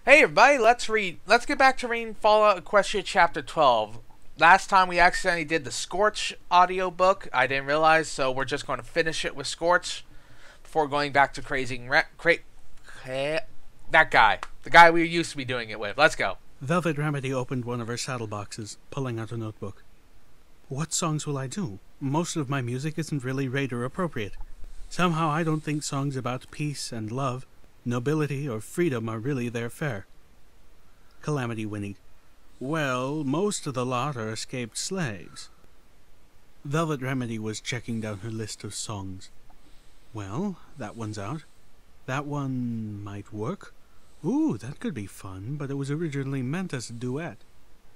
Hey everybody, let's get back to reading Fallout Equestria Chapter 12. Last time we accidentally did the Scorch audiobook. I didn't realize, so we're just going to finish it with Scorch before going back to that guy. The guy we used to be doing it with. Let's go. Velvet Remedy opened one of her saddle boxes, pulling out a notebook. What songs will I do? Most of my music isn't really Raider appropriate. Somehow I don't think songs about peace and love, nobility or freedom are really their fare. Calamity whinnied. Well, most of the lot are escaped slaves. Velvet Remedy was checking down her list of songs. Well, that one's out. That one might work. Ooh, that could be fun, but it was originally meant as a duet.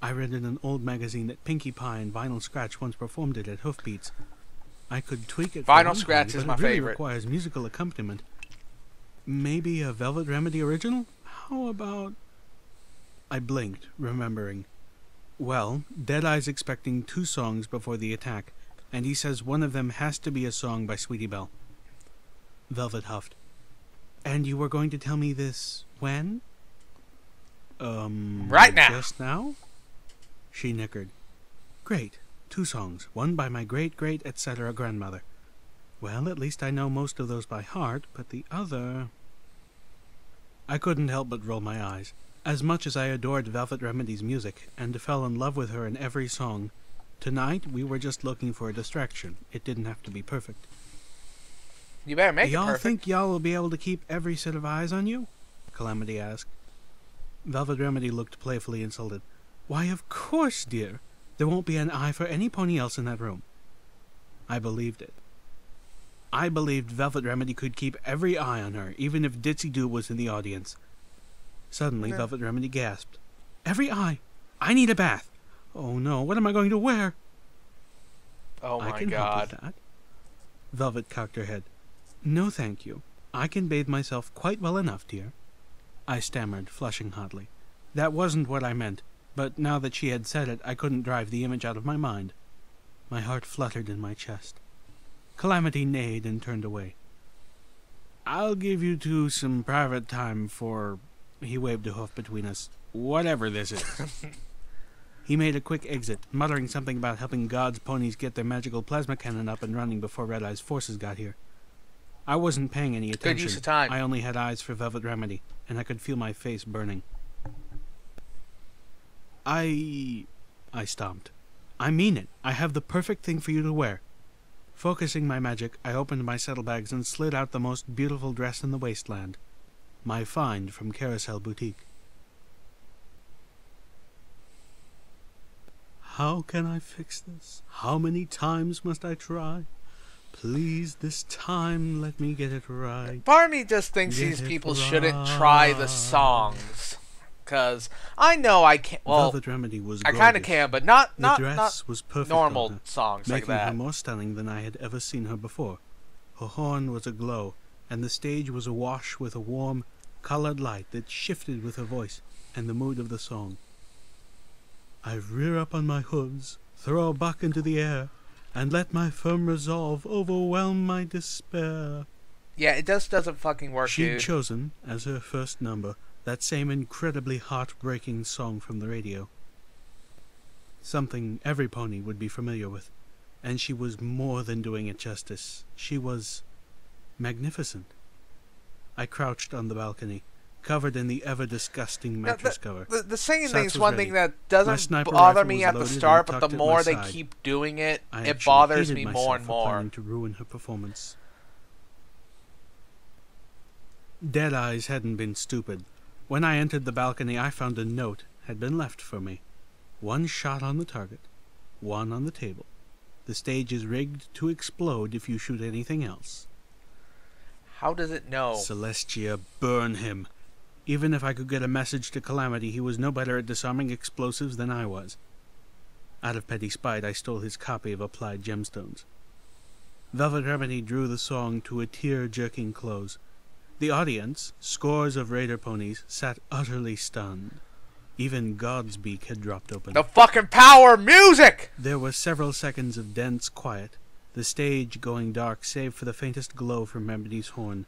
I read in an old magazine that Pinkie Pie and Vinyl Scratch once performed it at Hoofbeats. I could tweak it. Vinyl Scratch is my favorite. It really requires musical accompaniment. Maybe a Velvet Remedy original? How about... I blinked, remembering. Well, Deadeye's expecting 2 songs before the attack, and he says one of them has to be a song by Sweetie Belle. Velvet huffed. And you were going to tell me this when? Right now. Just now? She nickered. Great. 2 songs, one by my great-great etc. grandmother. Well, at least I know most of those by heart, but the other... I couldn't help but roll my eyes. As much as I adored Velvet Remedy's music, and fell in love with her in every song, tonight we were just looking for a distraction. It didn't have to be perfect. You better make it perfect. Y'all think y'all will be able to keep every set of eyes on you? Calamity asked. Velvet Remedy looked playfully insulted. Why, of course, dear. There won't be an eye for any pony else in that room. I believed it. I believed Velvet Remedy could keep every eye on her, even if Ditsy Doo was in the audience. Suddenly, Velvet Remedy gasped. Every eye! I need a bath! Oh no, what am I going to wear? Oh my I can God. help with that. Velvet cocked her head. No, thank you. I can bathe myself quite well enough, dear. I stammered, flushing hotly. That wasn't what I meant, but now that she had said it, I couldn't drive the image out of my mind. My heart fluttered in my chest. Calamity neighed and turned away. I'll give you 2 some private time for... He waved a hoof between us. Whatever this is. He made a quick exit, muttering something about helping God's ponies get their magical plasma cannon up and running before Red Eye's forces got here. I wasn't paying any attention. Good use of time. I only had eyes for Velvet Remedy, and I could feel my face burning. I stomped. I mean it. I have the perfect thing for you to wear. Focusing my magic, I opened my saddlebags and slid out the most beautiful dress in the wasteland. My find from Carousel Boutique. How can I fix this? How many times must I try? Please, this time, let me get it right. Part of me just thinks these people shouldn't try the songs. Because I know I can't... Well, Velvet Remedy was I kind of can, but not the dress was perfect normal on her, songs like making that. her more stunning than I had ever seen her before. Her horn was aglow, and the stage was awash with a warm, colored light that shifted with her voice and the mood of the song. I rear up on my hooves, throw a buck into the air, and let my firm resolve overwhelm my despair. Yeah, it just doesn't fucking work, She'd dude. chosen, as her first number, that same incredibly heartbreaking song from the radio. Something every pony would be familiar with, and she was more than doing it justice. She was magnificent. I crouched on the balcony, covered in the ever-disgusting mattress cover. The singing Sats thing is was one ready. thing that My doesn't sniper bother rifle me was at the loaded start, and but the tucked at more my they side. keep doing it, I it actually bothers hated me myself more and for more. planning to ruin her performance. Deadeye's hadn't been stupid. When I entered the balcony, I found a note had been left for me. 1 shot on the target, 1 on the table. The stage is rigged to explode if you shoot anything else. How does it know? Celestia, burn him. Even if I could get a message to Calamity, he was no better at disarming explosives than I was. Out of petty spite, I stole his copy of Applied Gemstones. Velvet Remedy drew the song to a tear-jerking close. The audience, scores of raider ponies, sat utterly stunned. Even God's beak had dropped open. The fucking power music! There were several seconds of dense quiet, the stage going dark save for the faintest glow from Remedy's horn.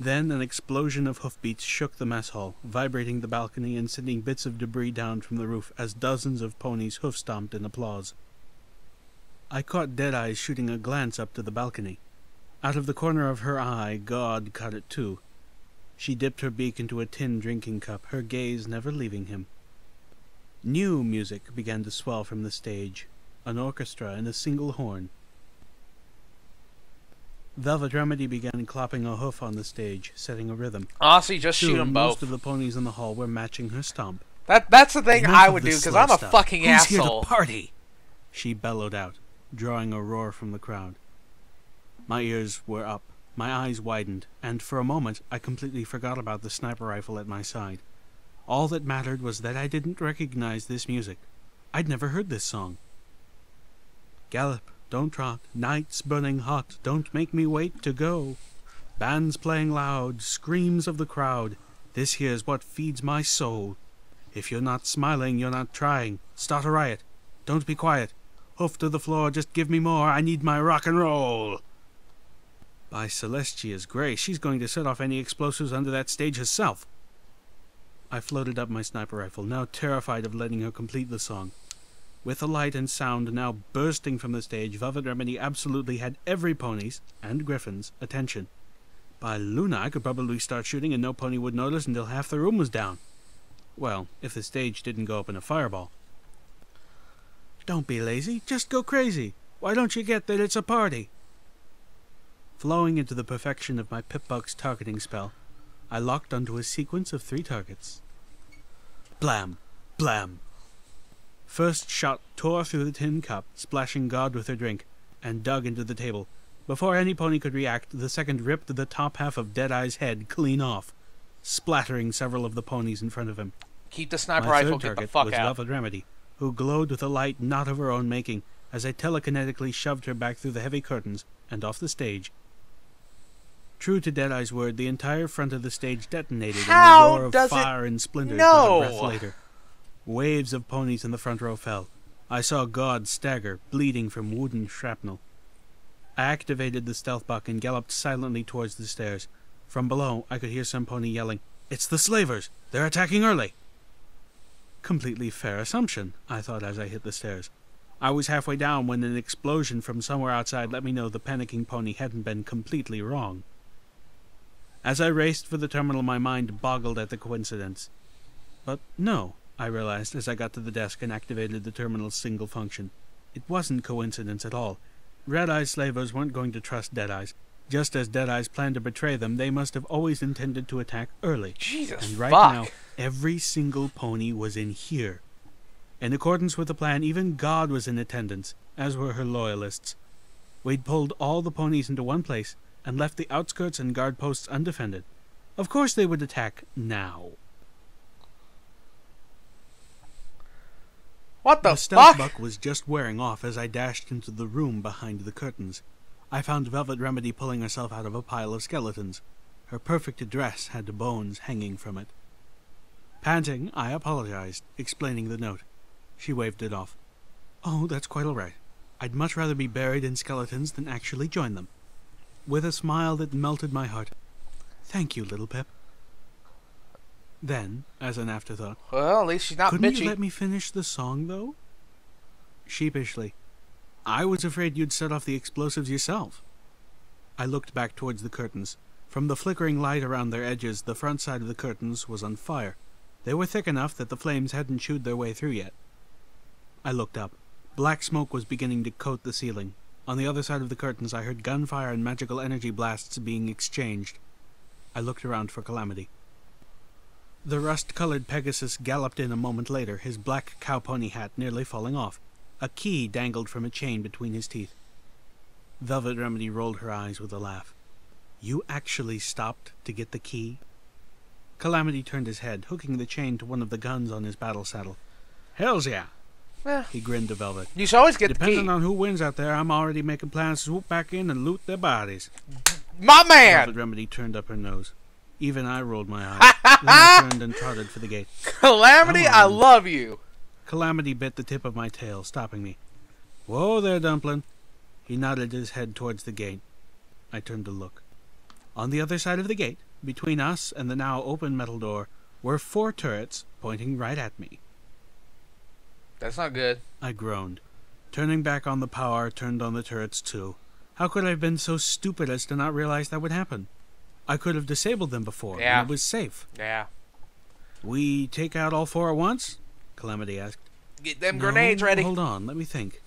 Then an explosion of hoofbeats shook the mess hall, vibrating the balcony and sending bits of debris down from the roof as dozens of ponies hoof-stomped in applause. I caught Deadeye shooting a glance up to the balcony. Out of the corner of her eye, God caught it too. She dipped her beak into a tin drinking cup, her gaze never leaving him. New music began to swell from the stage, an orchestra and a single horn. Velvet Remedy began clopping a hoof on the stage, setting a rhythm. Honestly, just shoot Soon, them both. most of the ponies in the hall were matching her stomp. That's the thing Enough I of would do, this because slow I'm a stuff. fucking Who's here asshole. to party? She bellowed out, drawing a roar from the crowd. My ears were up, my eyes widened, and for a moment I completely forgot about the sniper rifle at my side. All that mattered was that I didn't recognize this music. I'd never heard this song. Gallop, don't trot, night's burning hot, don't make me wait to go. Bands playing loud, screams of the crowd, this here's what feeds my soul. If you're not smiling, you're not trying. Start a riot. Don't be quiet. Hoof to the floor, just give me more, I need my rock and roll. By Celestia's grace, she's going to set off any explosives under that stage herself. I floated up my sniper rifle, now terrified of letting her complete the song. With the light and sound now bursting from the stage, Velvet Remedy absolutely had every pony's, and Griffin's, attention. By Luna, I could probably start shooting and no pony would notice until half the room was down. Well, if the stage didn't go up in a fireball. Don't be lazy, just go crazy. Why don't you get that it's a party? Flowing into the perfection of my Pip-Buck's targeting spell, I locked onto a sequence of 3 targets. Blam! Blam! First shot tore through the tin cup, splashing God with her drink, and dug into the table. Before any pony could react, the second ripped the top half of Deadeye's head clean off, splattering several of the ponies in front of him. Keep the sniper My rifle, third get the target fuck was out. Velvet Remedy, who glowed with a light not of her own making, as I telekinetically shoved her back through the heavy curtains and off the stage. True to Deadeye's word, the entire front of the stage detonated in a roar of fire and splinters not a breath later. Waves of ponies in the front row fell. I saw God stagger, bleeding from wooden shrapnel. I activated the stealth buck and galloped silently towards the stairs. From below, I could hear some pony yelling, "It's the slavers! They're attacking early!" Completely fair assumption, I thought as I hit the stairs. I was halfway down when an explosion from somewhere outside let me know the panicking pony hadn't been completely wrong. As I raced for the terminal, my mind boggled at the coincidence. But no, I realized as I got to the desk and activated the terminal's single function. It wasn't coincidence at all. Red-Eye's slavers weren't going to trust Deadeye's. Just as Deadeye's planned to betray them, they must have always intended to attack early. Jesus and right fuck. now, every single pony was in here. In accordance with the plan, even God was in attendance, as were her loyalists. We'd pulled all the ponies into one place and left the outskirts and guard posts undefended. Of course they would attack now. What the The stealth fuck? buck was just wearing off as I dashed into the room behind the curtains. I found Velvet Remedy pulling herself out of a pile of skeletons. Her perfect dress had bones hanging from it. Panting, I apologized, explaining the note. She waved it off. "Oh, that's quite all right. I'd much rather be buried in skeletons than actually join them." With a smile that melted my heart, "Thank you, little Pip." Then, as an afterthought, Well, at least she's not "Couldn't bitchy. you let me finish the song, though?" Sheepishly, "I was afraid you'd set off the explosives yourself." I looked back towards the curtains. From the flickering light around their edges, the front side of the curtains was on fire. They were thick enough that the flames hadn't chewed their way through yet. I looked up. Black smoke was beginning to coat the ceiling. On the other side of the curtains, I heard gunfire and magical energy blasts being exchanged. I looked around for Calamity. The rust-colored Pegasus galloped in a moment later, his black cow-pony hat nearly falling off. A key dangled from a chain between his teeth. Velvet Remedy rolled her eyes with a laugh. "You actually stopped to get the key?" Calamity turned his head, hooking the chain to one of the guns on his battle saddle. "Hells yeah!" Eh, He grinned to Velvet. you should always get the "Depending key. on who wins out there, I'm already making plans to swoop back in and loot their bodies." My man! Velvet Remedy turned up her nose. Even I rolled my eyes. Then I turned and trotted for the gate. Calamity, Come I on. love you. Calamity bit the tip of my tail, stopping me. "Whoa there, Dumpling." He nodded his head towards the gate. I turned to look. On the other side of the gate, Between us and the now open metal door were 4 turrets pointing right at me. That's not good. I groaned. Turning back on the power, turned on the turrets too. How could I have been so stupid as to not realize that would happen? I could have disabled them before, and it was safe. Yeah. We take out all 4 at once? Calamity asked. Get them grenades ready. Hold on, let me think.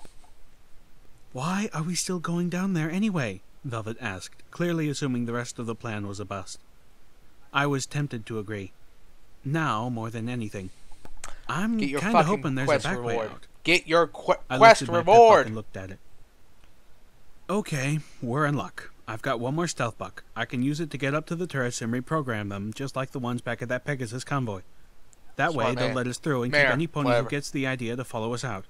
Why are we still going down there anyway? Velvet asked, clearly assuming the rest of the plan was a bust. I was tempted to agree. Now, more than anything. I'm kind of hoping there's a back way out. Get your I quest lifted my reward. pip-buck and looked at it. Okay, we're in luck. I've got 1 more stealth buck. I can use it to get up to the turrets and reprogram them, just like the ones back at that Pegasus convoy. That way, they'll let us through and keep any pony who gets the idea to follow us out.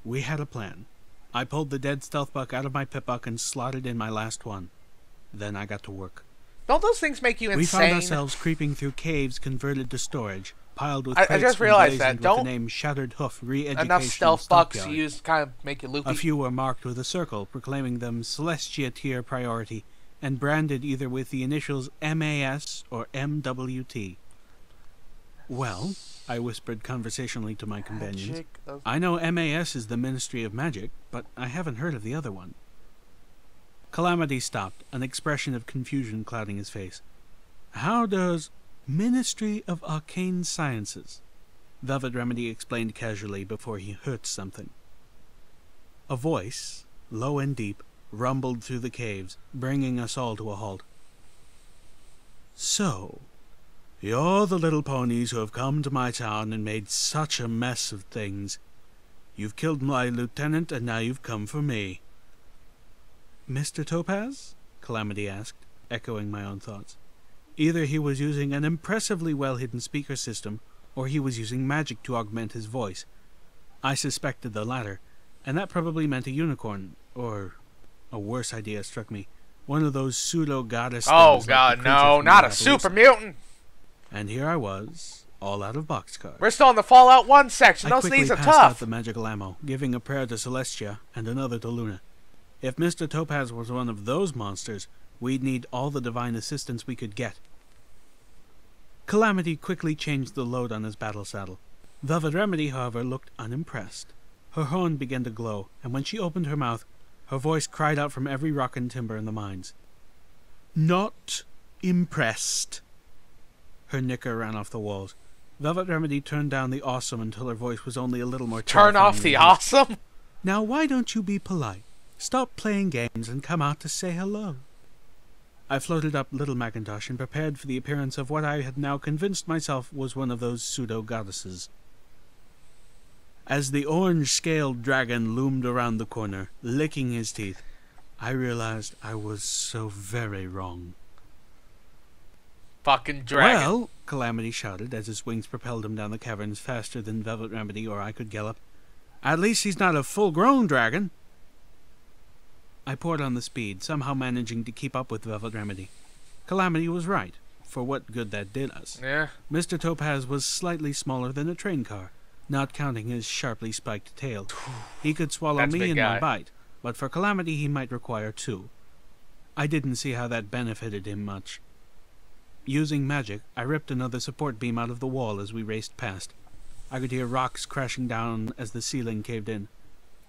We had a plan. I pulled the dead stealth buck out of my pip-buck and slotted in my last one. Then I got to work. Don't those things make you insane? We found ourselves creeping through caves converted to storage, piled with I just realized that. Don't the name Shattered Hoof Re-Education enough stealth bucks Stockyard. used kind of make you loopy. A few were marked with a circle, proclaiming them Celestia tier priority, and branded either with the initials MAS or MWT. Well, I whispered conversationally to my companions, I know MAS is the Ministry of Magic, but I haven't heard of the other one. Calamity stopped, an expression of confusion clouding his face. How does Ministry of Arcane Sciences? Velvet Remedy explained casually before he hurt something. A voice, low and deep, rumbled through the caves, bringing us all to a halt. So, you're the little ponies who have come to my town and made such a mess of things. You've killed my lieutenant and now you've come for me. Mr. Topaz? Calamity asked, echoing my own thoughts. Either he was using an impressively well-hidden speaker system, or he was using magic to augment his voice. I suspected the latter, and that probably meant a unicorn, or a worse idea struck me. One of those pseudo-goddess things. Oh god, no, not a super mutant! And here I was, all out of boxcars. We're still in the Fallout 1 section. Those things are tough. I quickly passed out tough. the magical ammo, giving a prayer to Celestia and another to Luna. If Mr. Topaz was one of those monsters, we'd need all the divine assistance we could get. Calamity quickly changed the load on his battle saddle. Velvet Remedy, however, looked unimpressed. Her horn began to glow, and when she opened her mouth, her voice cried out from every rock and timber in the mines. Not impressed. Her knicker ran off the walls. Velvet Remedy turned down the awesome until her voice was only a little more Turn off the awesome? Now why don't you be polite? Stop playing games and come out to say hello. I floated up Little Macintosh and prepared for the appearance of what I had now convinced myself was one of those pseudo-goddesses. As the orange-scaled dragon loomed around the corner, licking his teeth, I realized I was so very wrong. Fucking dragon. Well, Calamity shouted as his wings propelled him down the caverns faster than Velvet Remedy or I could gallop. At least he's not a full-grown dragon. I poured on the speed, somehow managing to keep up with Velvet Remedy. Calamity was right, for what good that did us. Yeah. Mr. Topaz was slightly smaller than a train car, not counting his sharply spiked tail. He could swallow me in one bite, but for Calamity he might require 2. I didn't see how that benefited him much. Using magic, I ripped another support beam out of the wall as we raced past. I could hear rocks crashing down as the ceiling caved in.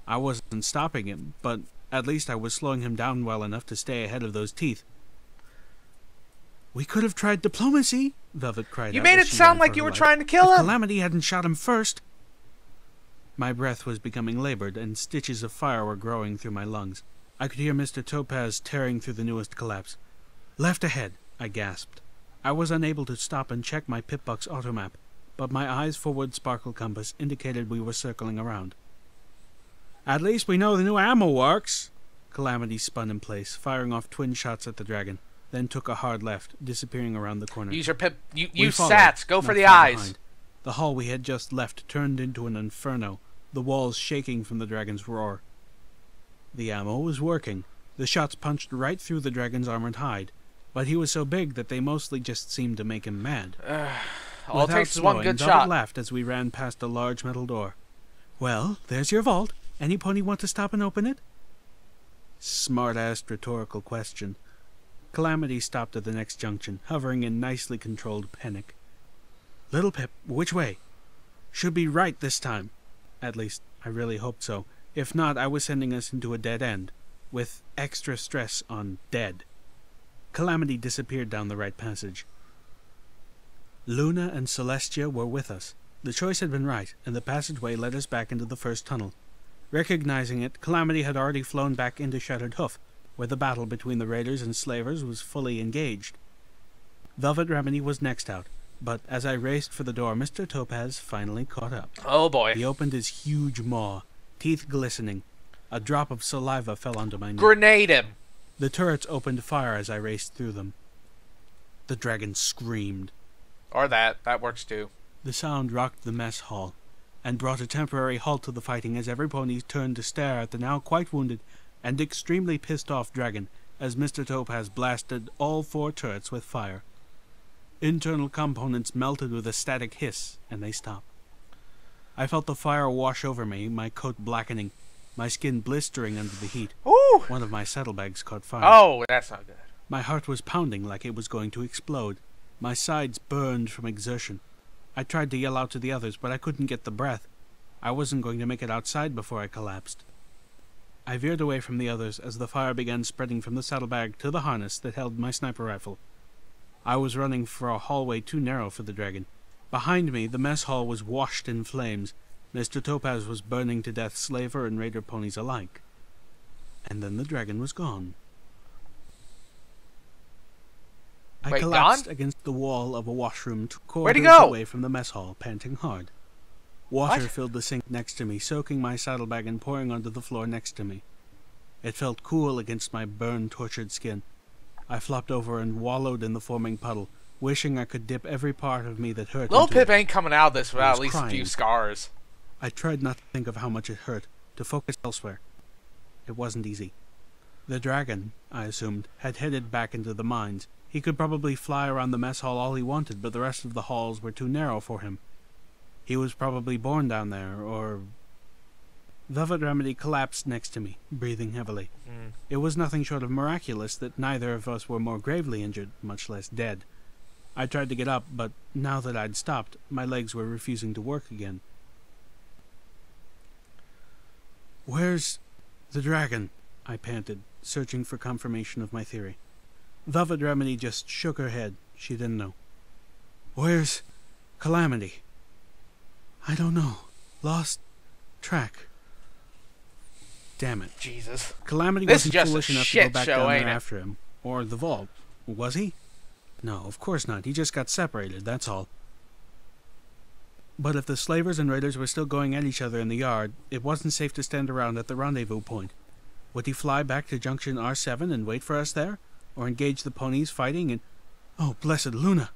I wasn't stopping him, but at least I was slowing him down well enough to stay ahead of those teeth. We could have tried diplomacy, Velvet cried out. You made it sound like you were trying to kill him. Calamity hadn't shot him first. My breath was becoming labored, and stitches of fire were growing through my lungs. I could hear Mr. Topaz tearing through the newest collapse. Left ahead, I gasped. I was unable to stop and check my Pip-Buck's automap, but my eyes forward sparkle compass indicated we were circling around. At least we know the new ammo works. Calamity spun in place, firing off twin shots at the dragon, then took a hard left, disappearing around the corner. Use your pip. Use sats. Go for the eyes. Behind. The hall we had just left turned into an inferno, the walls shaking from the dragon's roar. The ammo was working. The shots punched right through the dragon's armored hide, but he was so big that they mostly just seemed to make him mad. All it takes is one good Velvet shot. Laughed as we ran past a large metal door. Well, there's your vault. Any pony want to stop and open it? Smart-ass rhetorical question. Calamity stopped at the next junction, hovering in nicely controlled panic. Little Pip, which way? Should be right this time. At least, I really hoped so. If not, I was sending us into a dead end, with extra stress on dead. Calamity disappeared down the right passage. Luna and Celestia were with us. The choice had been right, and the passageway led us back into the first tunnel. Recognizing it, Calamity had already flown back into Shattered Hoof, where the battle between the raiders and slavers was fully engaged. Velvet Remedy was next out, but as I raced for the door, Mr. Topaz finally caught up. Oh boy. He opened his huge maw, teeth glistening. A drop of saliva fell onto my neck. Grenade him! The turrets opened fire as I raced through them. The dragon screamed. Or that works too. The sound rocked the mess hall, and brought a temporary halt to the fighting as every pony turned to stare at the now quite wounded and extremely pissed off dragon as Mr. Topaz blasted all 4 turrets with fire. Internal components melted with a static hiss, and they stopped. I felt the fire wash over me, my coat blackening, my skin blistering under the heat. Ooh! One of my saddlebags caught fire. Oh, that's not good. My heart was pounding like it was going to explode. My sides burned from exertion. I tried to yell out to the others, but I couldn't get the breath. I wasn't going to make it outside before I collapsed. I veered away from the others as the fire began spreading from the saddlebag to the harness that held my sniper rifle. I was running for a hallway too narrow for the dragon. Behind me, the mess hall was washed in flames. Mr. Topaz was burning to death slaver and raider ponies alike. And then the dragon was gone. I Wait, collapsed gone? against the wall of a washroom 2 Where'd he corridors go? away from the mess hall, panting hard. Water What? filled the sink next to me, soaking my saddlebag and pouring onto the floor next to me. It felt cool against my burn-tortured skin. I flopped over and wallowed in the forming puddle, wishing I could dip every part of me that hurt Little into Pip it. ain't coming out of this without was at least a few crying. scars. I tried not to think of how much it hurt, to focus elsewhere. It wasn't easy. The dragon, I assumed, had headed back into the mines. He could probably fly around the mess hall all he wanted, but the rest of the halls were too narrow for him. He was probably born down there, or... Velvet Remedy collapsed next to me, breathing heavily. It was nothing short of miraculous that neither of us were more gravely injured, much less dead. I tried to get up, but now that I'd stopped, my legs were refusing to work again. "Where's the dragon?" I panted, searching for confirmation of my theory. Velvet Remedy just shook her head. She didn't know. "Where's Calamity?" "I don't know. Lost track." Damn it. Jesus. Calamity This is wasn't just a foolish enough to shit go back show, down ain't there it? after him. Or the vault. Was he? No, of course not. He just got separated, that's all. But if the slavers and raiders were still going at each other in the yard, it wasn't safe to stand around at the rendezvous point. Would he fly back to Junction R7 and wait for us there? Or engage the ponies fighting and... Oh, blessed Luna!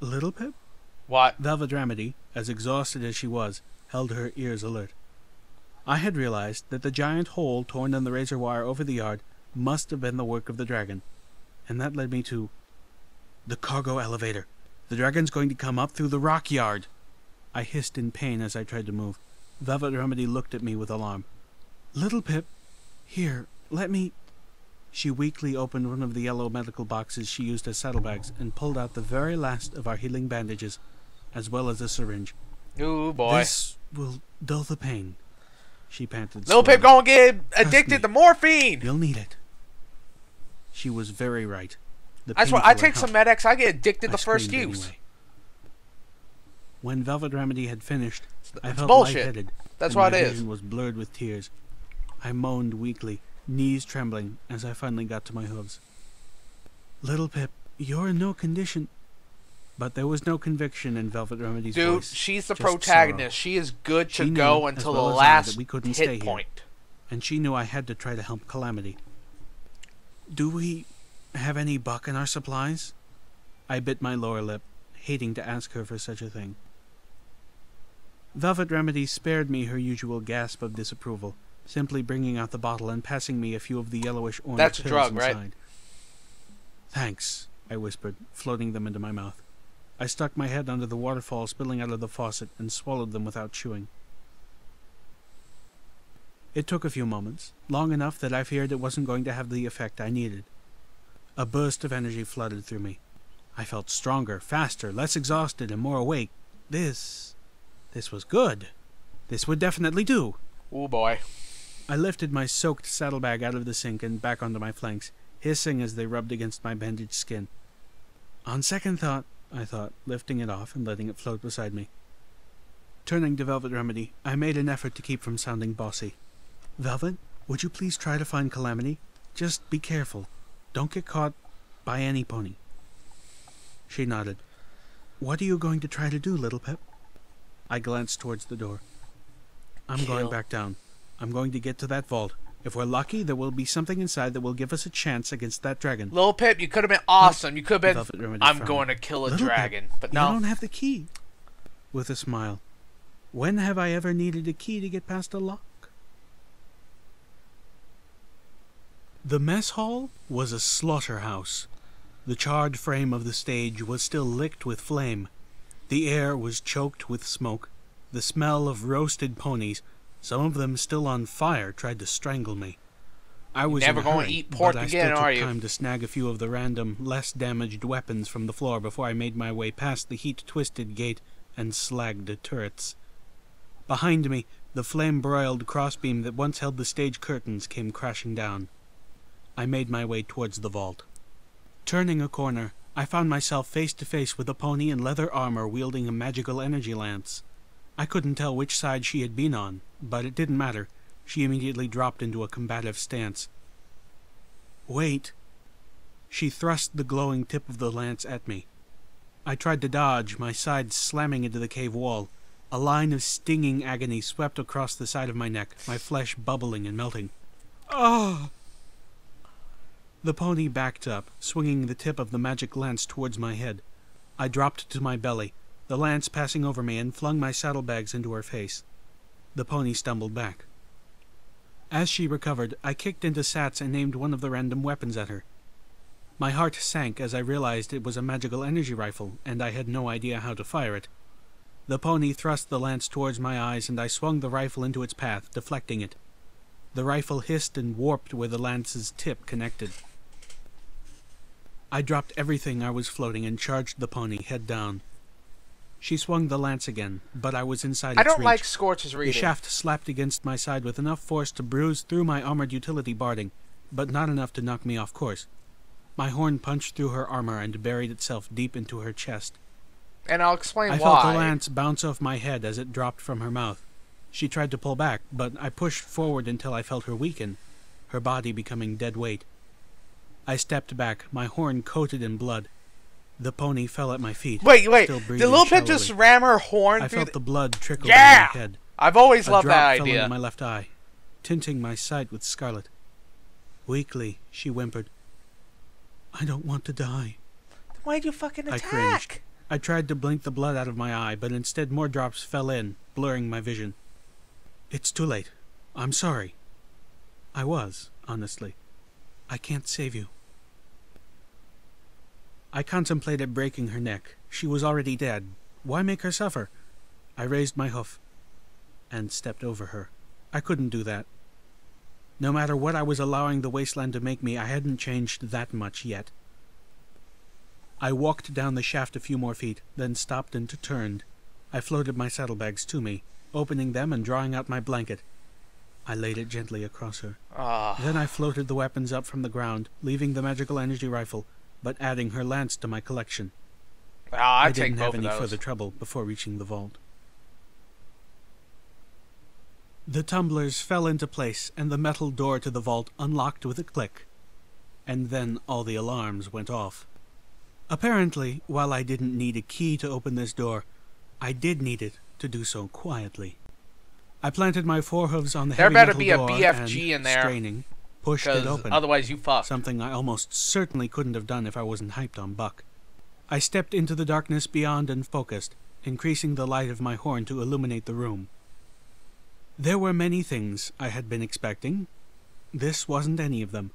Little Pip? What? Velvet Remedy, as exhausted as she was, held her ears alert. I had realized that the giant hole torn in the razor wire over the yard must have been the work of the dragon, and that led me to... The cargo elevator. The dragon's going to come up through the rock yard. I hissed in pain as I tried to move. Velvet Remedy looked at me with alarm. Little Pip, here, let me... She weakly opened one of the yellow medical boxes she used as saddlebags and pulled out the very last of our healing bandages, as well as a syringe. Ooh, boy. This will dull the pain, she panted. Little slowly. Pip gonna get Trust addicted me. to morphine! You'll need it. She was very right. The That's why I painkiller take some helped. Med-X, I get addicted I the first screamed use. anyway. When Velvet Remedy had finished, I It's felt bullshit. lightheaded. That's and what my it is. vision was blurred with tears. I moaned weakly, knees trembling, as I finally got to my hooves. Little Pip, you're in no condition... But there was no conviction in Velvet Remedy's Dude, voice. she's the just protagonist. sorrow. She is good to She knew, go as until well the as I, that last we couldn't stay hit here. point. And she knew I had to try to help Calamity. Do we have any buck in our supplies? I bit my lower lip, hating to ask her for such a thing. Velvet Remedy spared me her usual gasp of disapproval, simply bringing out the bottle and passing me a few of the yellowish-orange That's a pills drug, inside. right? Thanks, I whispered, floating them into my mouth. I stuck my head under the waterfall spilling out of the faucet and swallowed them without chewing. It took a few moments, long enough that I feared it wasn't going to have the effect I needed. A burst of energy flooded through me. I felt stronger, faster, less exhausted, and more awake. This was good. This would definitely do. Oh boy. I lifted my soaked saddlebag out of the sink and back onto my flanks, hissing as they rubbed against my bandaged skin. On second thought, I thought, lifting it off and letting it float beside me. Turning to Velvet Remedy, I made an effort to keep from sounding bossy. Velvet, would you please try to find Calamity? Just be careful. Don't get caught by any pony. She nodded. What are you going to try to do, Little Pep? I glanced towards the door. I'm going back down. I'm going to get to that vault. If we're lucky, there will be something inside that will give us a chance against that dragon. Little Pip, you could have been awesome. You could have been, I'm frowned. going to kill a Little dragon. Pip, But no. You don't have the key. With a smile. When have I ever needed a key to get past a lock? The mess hall was a slaughterhouse. The charred frame of the stage was still licked with flame. The air was choked with smoke. The smell of roasted ponies, some of them still on fire, tried to strangle me. I was never in a going hurry, to eat pork but again, I still are took you? time to snag a few of the random, less damaged weapons from the floor before I made my way past the heat-twisted gate and slagged the turrets. Behind me, the flame-broiled crossbeam that once held the stage curtains came crashing down. I made my way towards the vault. Turning a corner, I found myself face to face with a pony in leather armor wielding a magical energy lance. I couldn't tell which side she had been on, but it didn't matter. She immediately dropped into a combative stance. Wait! She thrust the glowing tip of the lance at me. I tried to dodge, my side slamming into the cave wall. A line of stinging agony swept across the side of my neck, my flesh bubbling and melting. Ah! The pony backed up, swinging the tip of the magic lance towards my head. I dropped to my belly, the lance passing over me, and flung my saddlebags into her face. The pony stumbled back. As she recovered, I kicked into Sats and aimed one of the random weapons at her. My heart sank as I realized it was a magical energy rifle, and I had no idea how to fire it. The pony thrust the lance towards my eyes, and I swung the rifle into its path, deflecting it. The rifle hissed and warped where the lance's tip connected. I dropped everything I was floating and charged the pony, head down. She swung the lance again, but I was inside its reach. I don't like Scorch's reading. The shaft slapped against my side with enough force to bruise through my armored utility barding, but not enough to knock me off course. My horn punched through her armor and buried itself deep into her chest. And I'll explain why. I felt the lance bounce off my head as it dropped from her mouth. She tried to pull back, but I pushed forward until I felt her weaken, her body becoming dead weight. I stepped back, my horn coated in blood. The pony fell at my feet. Wait. Still Did breathing Little Pip shallowly. just ram her horn I through felt the blood trickle Yeah! down my head. I've always loved A drop that fell idea. into my left eye, tinting my sight with scarlet. Weakly, she whimpered, "I don't want to die." Why'd you fucking I attack? cringed. I tried to blink the blood out of my eye, but instead more drops fell in, blurring my vision. "It's too late. I'm sorry." I was, honestly. "I can't save you." I contemplated breaking her neck. She was already dead. Why make her suffer? I raised my hoof and stepped over her. I couldn't do that. No matter what I was allowing the wasteland to make me, I hadn't changed that much yet. I walked down the shaft a few more feet, then stopped and turned. I floated my saddlebags to me, opening them and drawing out my blanket. I laid it gently across her. Then I floated the weapons up from the ground, leaving the magical energy rifle, but adding her lance to my collection. I didn't have any further trouble before reaching the vault. The tumblers fell into place, and the metal door to the vault unlocked with a click. And then all the alarms went off. Apparently, while I didn't need a key to open this door, I did need it to do so quietly. I planted my forehooves on the heavy metal door. There better be a BFG in there. Straining, pushed it open. Otherwise you fuck. Something I almost certainly couldn't have done if I wasn't hyped on Buck. I stepped into the darkness beyond and focused, increasing the light of my horn to illuminate the room. There were many things I had been expecting. This wasn't any of them.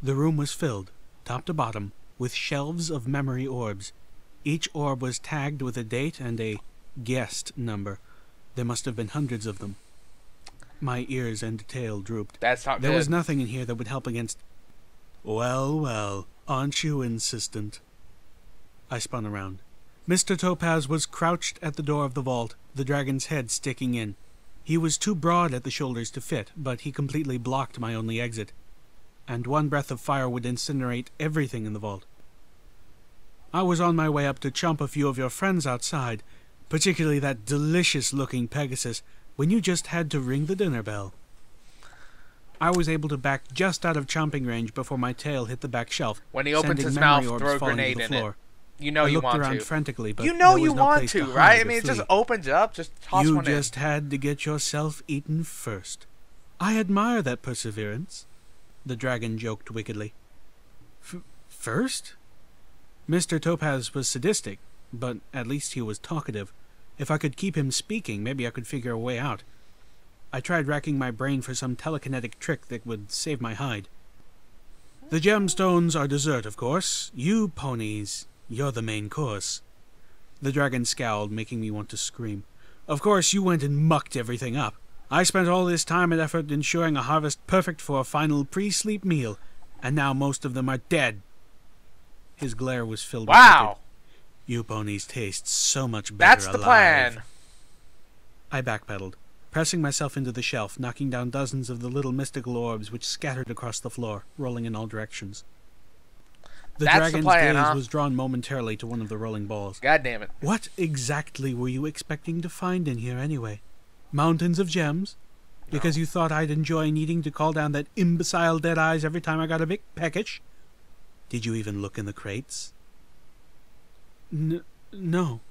The room was filled, top to bottom, with shelves of memory orbs. Each orb was tagged with a date and a guest number. There must have been hundreds of them. My ears and tail drooped. That's not There good. was nothing in here that would help against... Well, Aren't you insistent? I spun around. Mr. Topaz was crouched at the door of the vault, the dragon's head sticking in. He was too broad at the shoulders to fit, but he completely blocked my only exit. And one breath of fire would incinerate everything in the vault. I was on my way up to chomp a few of your friends outside, particularly that delicious-looking Pegasus, when you just had to ring the dinner bell. I was able to back just out of chomping range before my tail hit the back shelf. When he opens his mouth, throw a grenade in it. You know you want to. I looked around frantically, but you know you no want to, right? I mean, it just opens up, just toss one in. You just had to get yourself eaten first. I admire that perseverance, the dragon joked wickedly. First? Mr. Topaz was sadistic, but at least he was talkative. If I could keep him speaking, maybe I could figure a way out. I tried racking my brain for some telekinetic trick that would save my hide. The gemstones are dessert, of course. You ponies, you're the main course. The dragon scowled, making me want to scream. Of course, you went and mucked everything up. I spent all this time and effort ensuring a harvest perfect for a final pre-sleep meal, and now most of them are dead. His glare was filled with hatred. You ponies taste so much better That's the alive. plan. I backpedaled, pressing myself into the shelf, knocking down dozens of the little mystical orbs which scattered across the floor, rolling in all directions. The dragon's gaze was drawn momentarily to one of the rolling balls. God damn it. What exactly were you expecting to find in here anyway? Mountains of gems? Because you thought I'd enjoy needing to call down that imbecile dead eyes every time I got a big package? Did you even look in the crates? No.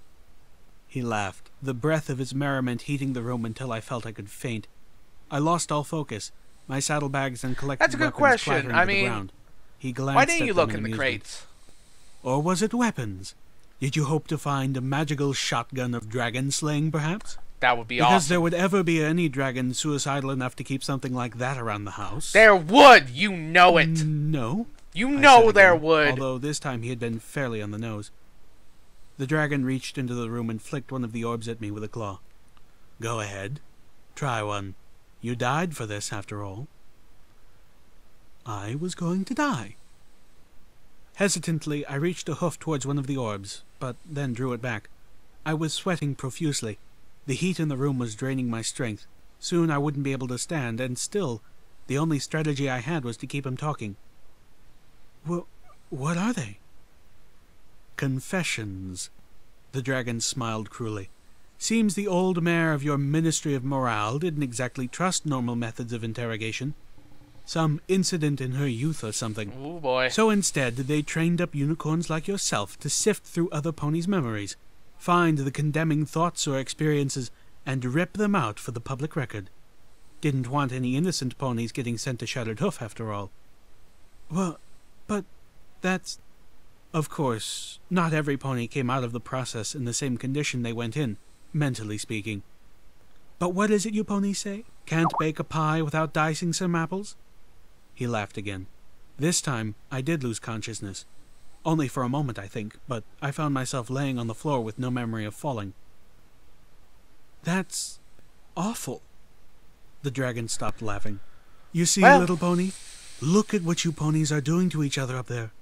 He laughed, the breath of his merriment heating the room until I felt I could faint. I lost all focus, my saddlebags and collected weapons clattering to the ground. He glanced why didn't you look in the amusement. crates? Or was it weapons? Did you hope to find a magical shotgun of dragon slaying, perhaps? That would be awesome. Because there would ever be any dragon suicidal enough to keep something like that around the house. There would! You know it! No. You know there would! Although this time he had been fairly on the nose. The dragon reached into the room and flicked one of the orbs at me with a claw. Go ahead. Try one. You died for this, after all. I was going to die. Hesitantly, I reached a hoof towards one of the orbs, but then drew it back. I was sweating profusely. The heat in the room was draining my strength. Soon I wouldn't be able to stand, and still, the only strategy I had was to keep him talking. What are they? Confessions. The dragon smiled cruelly. Seems the old mare of your Ministry of Morale didn't exactly trust normal methods of interrogation. Some incident in her youth or something. Oh boy. So instead, they trained up unicorns like yourself to sift through other ponies' memories, find the condemning thoughts or experiences, and rip them out for the public record. Didn't want any innocent ponies getting sent to Shattered Hoof, after all. Well, but that's... Of course, not every pony came out of the process in the same condition they went in, mentally speaking. But what is it you ponies say? Can't bake a pie without dicing some apples? He laughed again. This time, I did lose consciousness. Only for a moment, I think, but I found myself laying on the floor with no memory of falling. That's awful. The dragon stopped laughing. You see, little pony? Look at what you ponies are doing to each other up there.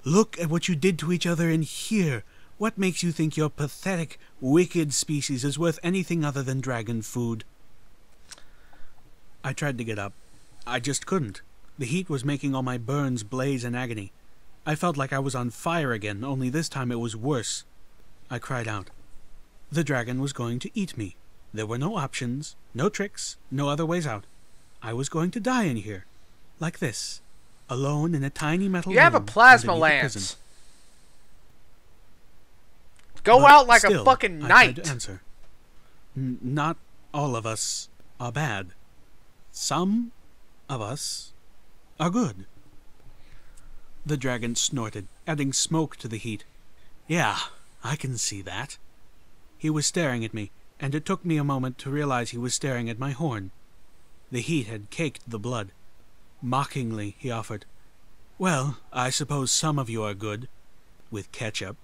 Look at what you did to each other in here. What makes you think your pathetic, wicked species is worth anything other than dragon food? I tried to get up. I just couldn't. The heat was making all my burns blaze in agony. I felt like I was on fire again, only this time it was worse. I cried out. The dragon was going to eat me. There were no options, no tricks, no other ways out. I was going to die in here. Like this. Alone in a tiny metal room. You have a plasma lance. Go out like a fucking knight. I tried to answer. Not all of us are bad. Some of us are good. The dragon snorted, adding smoke to the heat. Yeah, I can see that. He was staring at me, and it took me a moment to realize he was staring at my horn. The heat had caked the blood. Mockingly, he offered, Well, I suppose some of you are good. With ketchup.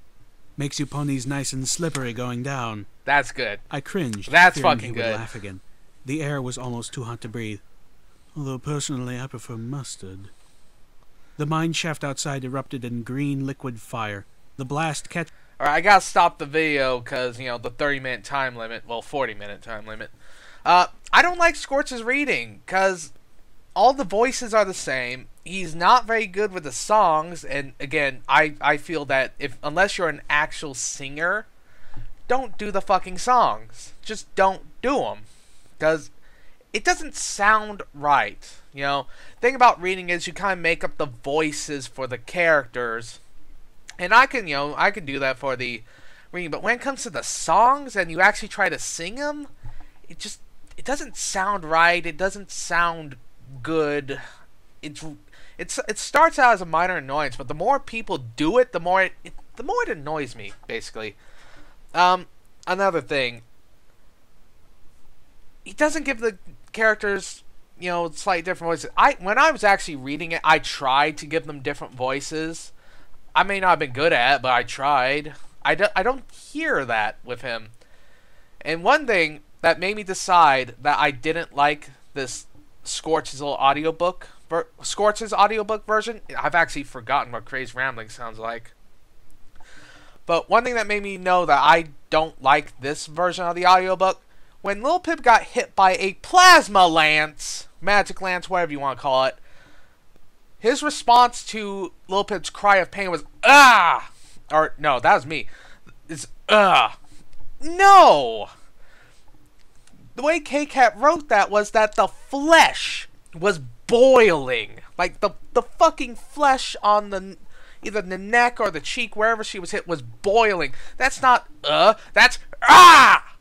Makes you ponies nice and slippery going down. That's good. I cringed. That's fearing fucking he would good. laugh again. The air was almost too hot to breathe. Although personally I prefer mustard. The mine shaft outside erupted in green liquid fire. The blast catch... Alright, I gotta stop the video because, the 30-minute time limit, well, 40-minute time limit. I don't like Scorch's reading because all the voices are the same. He's not very good with the songs, and again, I feel that unless you're an actual singer, don't do the fucking songs. Just don't do them. Because it doesn't sound right. Thing about reading is you kind of make up the voices for the characters. And I can do that for the reading. But when it comes to the songs and you actually try to sing them, it doesn't sound right. It doesn't sound good. It starts out as a minor annoyance, but the more people do it, the more it annoys me, basically. Another thing, he doesn't give the characters, slightly different voices. When I was actually reading it, I tried to give them different voices. I may not have been good at it, but I tried. I don't hear that with him. And one thing that made me decide that I didn't like this Scorch's audiobook version. I've actually forgotten what Crazy Rambling sounds like. But one thing that made me know that I don't like this version of the audiobook, when Lil Pip got hit by a plasma lance, magic lance, whatever you want to call it, his response to Lil Pip's cry of pain was, ah! Or, no, that was me. It's, no! The way K-Cat wrote that was that the flesh was boiling. Like, the fucking flesh on either the neck or the cheek, wherever she was hit, was boiling. That's not, that's, ah!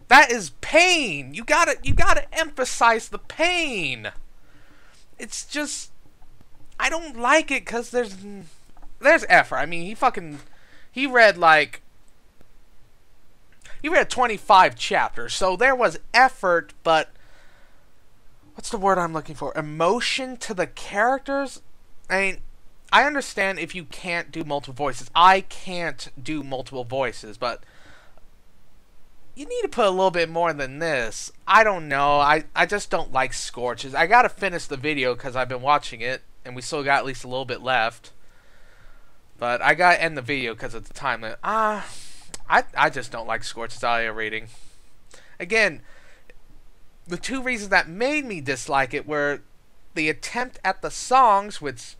That is pain. You gotta emphasize the pain. It's just, I don't like it because there's effort. I mean, he read 25 chapters, so there was effort, but what's the word I'm looking for? Emotion to the characters? I mean, I understand if you can't do multiple voices. I can't do multiple voices, but you need to put a little bit more than this. I don't know. I just don't like Scorches. I gotta finish the video because I've been watching it, and we still got at least a little bit left. But I gotta end the video because of the time limit. I just don't like Scorch's audio reading. Again, the two reasons that made me dislike it were the attempt at the songs, which,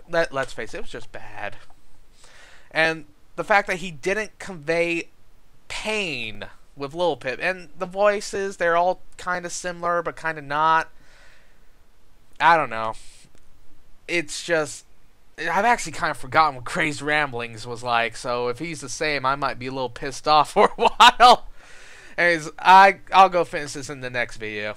let's face it, it was just bad. And the fact that he didn't convey pain with Lil Pip. And the voices, they're all kind of similar, but kind of not. I don't know. It's just, I've actually kind of forgotten what Crazy Ramblings was like, so if he's the same, I might be a little pissed off for a while. Anyways, I'll go finish this in the next video.